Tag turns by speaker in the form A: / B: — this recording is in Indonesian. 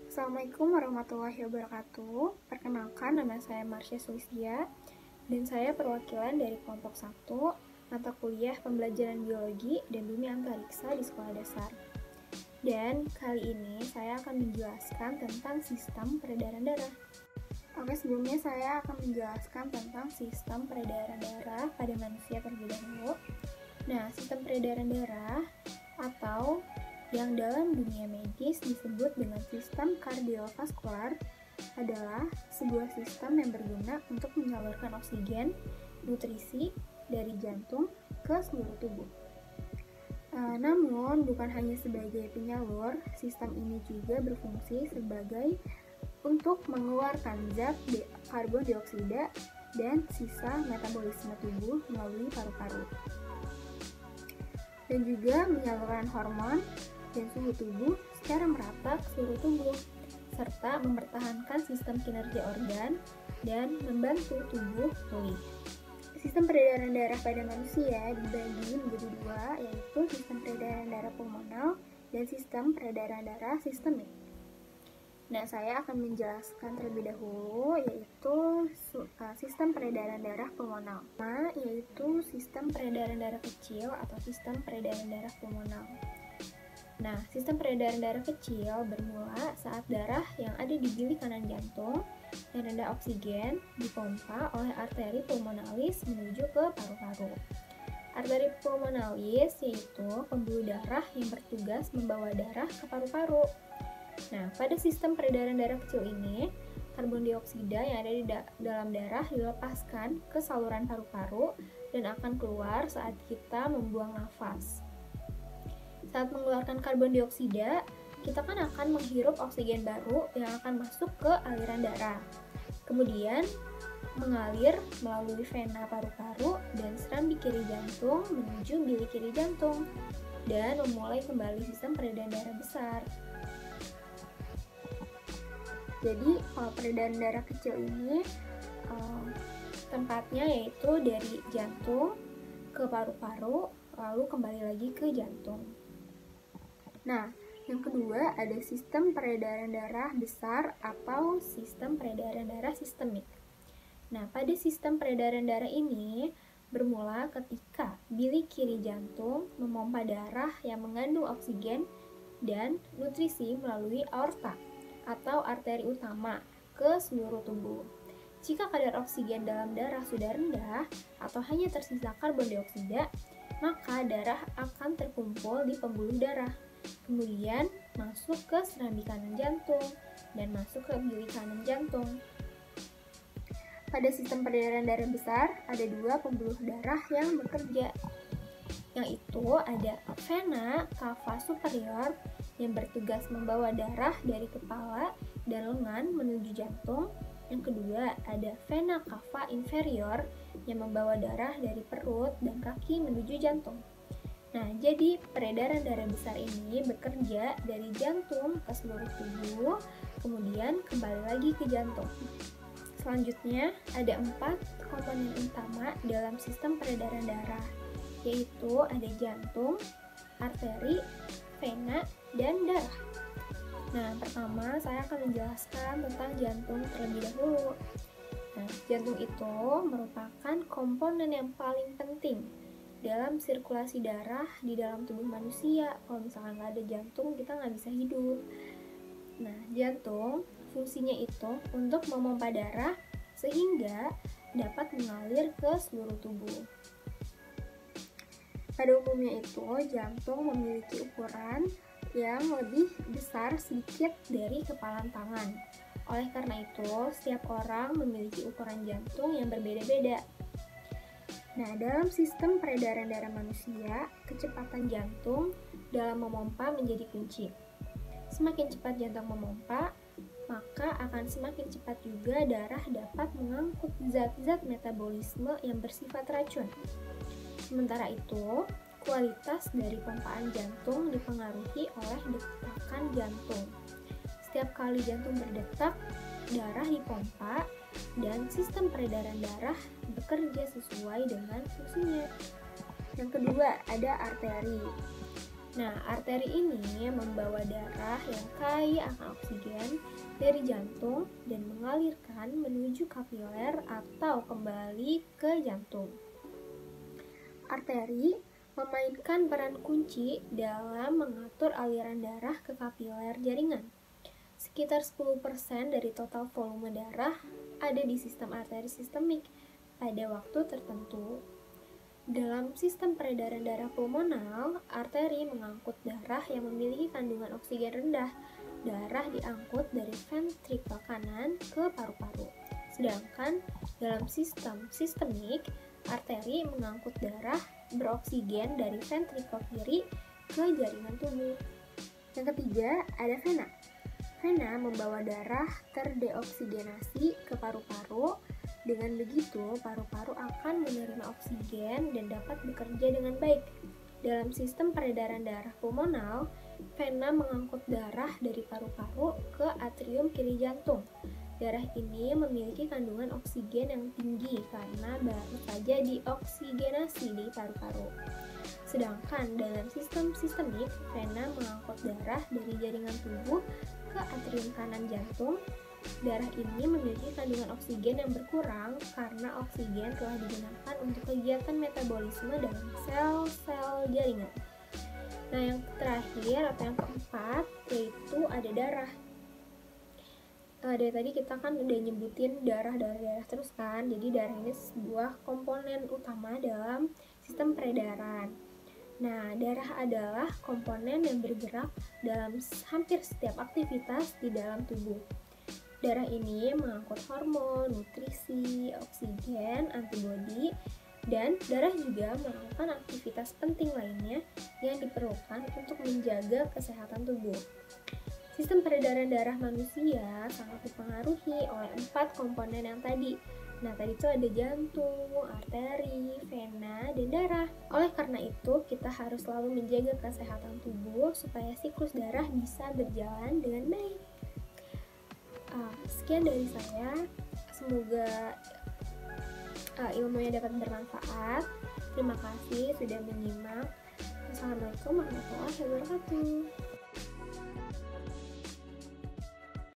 A: Assalamualaikum warahmatullahi wabarakatuh. Perkenalkan, nama saya Marsha Sulistia dan saya perwakilan dari kelompok 1 mata kuliah pembelajaran biologi dan bumi antariksa di sekolah dasar. Dan kali ini saya akan menjelaskan tentang sistem peredaran darah. Oke, sebelumnya saya akan menjelaskan tentang sistem peredaran darah pada manusia terlebih dahulu. Nah, sistem peredaran darah atau yang dalam dunia medis disebut dengan sistem kardiovaskular adalah sebuah sistem yang berguna untuk menyalurkan oksigen, nutrisi dari jantung ke seluruh tubuh. Namun bukan hanya sebagai penyalur, sistem ini juga berfungsi sebagai untuk mengeluarkan zat karbon dioksida dan sisa metabolisme tubuh melalui paru-paru, dan juga menyalurkan hormon dan suhu tubuh secara merata ke seluruh tubuh, serta mempertahankan sistem kinerja organ dan membantu tubuh pulih. Sistem peredaran darah pada manusia dibagi menjadi dua, yaitu sistem peredaran darah pulmonal dan sistem peredaran darah sistemik. Nah, saya akan menjelaskan terlebih dahulu yaitu sistem peredaran darah pulmonal, yaitu sistem peredaran darah kecil atau sistem peredaran darah pulmonal. Nah, sistem peredaran darah kecil bermula saat darah yang ada di bilik kanan jantung yang rendah oksigen dipompa oleh arteri pulmonalis menuju ke paru-paru. Arteri pulmonalis yaitu pembuluh darah yang bertugas membawa darah ke paru-paru. Nah, pada sistem peredaran darah kecil ini, karbon dioksida yang ada di dalam darah dilepaskan ke saluran paru-paru dan akan keluar saat kita membuang nafas. Saat mengeluarkan karbon dioksida, kita kan akan menghirup oksigen baru yang akan masuk ke aliran darah. Kemudian mengalir melalui vena paru-paru dan serambi kiri jantung menuju bilik kiri jantung dan memulai kembali sistem peredaran darah besar. Jadi peredaran darah kecil ini tempatnya yaitu dari jantung ke paru-paru lalu kembali lagi ke jantung. Nah, yang kedua ada sistem peredaran darah besar atau sistem peredaran darah sistemik. Nah, pada sistem peredaran darah ini bermula ketika bilik kiri jantung memompa darah yang mengandung oksigen dan nutrisi melalui aorta atau arteri utama ke seluruh tubuh. Jika kadar oksigen dalam darah sudah rendah atau hanya tersisa karbon dioksida, maka darah akan terkumpul di pembuluh darah, kemudian masuk ke serambi kanan jantung dan masuk ke bilik kanan jantung. Pada sistem peredaran darah besar ada dua pembuluh darah yang bekerja, yaitu ada vena cava superior yang bertugas membawa darah dari kepala dan lengan menuju jantung. Yang kedua ada vena cava inferior yang membawa darah dari perut dan kaki menuju jantung. Nah, jadi peredaran darah besar ini bekerja dari jantung ke seluruh tubuh, kemudian kembali lagi ke jantung. Selanjutnya, ada 4 komponen utama dalam sistem peredaran darah, yaitu ada jantung, arteri, vena, dan darah. Nah, pertama saya akan menjelaskan tentang jantung terlebih dahulu. Nah, jantung itu merupakan komponen yang paling penting dalam sirkulasi darah di dalam tubuh manusia. Kalau misalkan nggak ada jantung, kita nggak bisa hidup. Nah, jantung fungsinya itu untuk memompa darah sehingga dapat mengalir ke seluruh tubuh. Pada umumnya itu, jantung memiliki ukuran yang lebih besar sedikit dari kepalan tangan. Oleh karena itu, setiap orang memiliki ukuran jantung yang berbeda-beda. Nah, dalam sistem peredaran darah manusia, kecepatan jantung dalam memompa menjadi kunci. Semakin cepat jantung memompa, maka akan semakin cepat juga darah dapat mengangkut zat-zat metabolisme yang bersifat racun. Sementara itu, kualitas dari pompaan jantung dipengaruhi oleh detakan jantung. Setiap kali jantung berdetak, darah dipompa dan sistem peredaran darah bekerja sesuai dengan fungsinya. Yang kedua, ada arteri. Nah, arteri ini membawa darah yang kaya akan oksigen dari jantung dan mengalirkan menuju kapiler atau kembali ke jantung. Arteri memainkan peran kunci dalam mengatur aliran darah ke kapiler jaringan. Sekitar 10% dari total volume darah ada di sistem arteri sistemik pada waktu tertentu. Dalam sistem peredaran darah pulmonal, arteri mengangkut darah yang memiliki kandungan oksigen rendah. Darah diangkut dari ventrikel kanan ke paru-paru. Sedangkan dalam sistem sistemik, arteri mengangkut darah beroksigen dari ventrikel kiri ke jaringan tubuh. Yang ketiga, ada vena. Vena membawa darah terdeoksigenasi ke paru-paru. Dengan begitu, paru-paru akan menerima oksigen dan dapat bekerja dengan baik. Dalam sistem peredaran darah pulmonal, vena mengangkut darah dari paru-paru ke atrium kiri jantung. Darah ini memiliki kandungan oksigen yang tinggi karena baru saja dioksigenasi di paru-paru. Sedangkan dalam sistem sistemik, vena mengangkut darah dari jaringan tubuh ke atrium kanan jantung. Darah ini memiliki kandungan oksigen yang berkurang karena oksigen telah digunakan untuk kegiatan metabolisme dalam sel-sel jaringan. Nah, yang terakhir atau yang keempat yaitu ada darah. Dari tadi kita kan udah nyebutin darah terus kan, jadi darah ini sebuah komponen utama dalam sistem peredaran. Nah, darah adalah komponen yang bergerak dalam hampir setiap aktivitas di dalam tubuh. Darah ini mengangkut hormon, nutrisi, oksigen, antibodi, dan darah juga melakukan aktivitas penting lainnya yang diperlukan untuk menjaga kesehatan tubuh. Sistem peredaran darah manusia sangat dipengaruhi oleh 4 komponen yang tadi. Nah, tadi itu ada jantung, arteri, vena, dan darah. Oleh karena itu, kita harus selalu menjaga kesehatan tubuh supaya siklus darah bisa berjalan dengan baik. Sekian dari saya, semoga ilmunya dapat bermanfaat. Terima kasih sudah menyimak. Wassalamualaikum warahmatullahi wabarakatuh.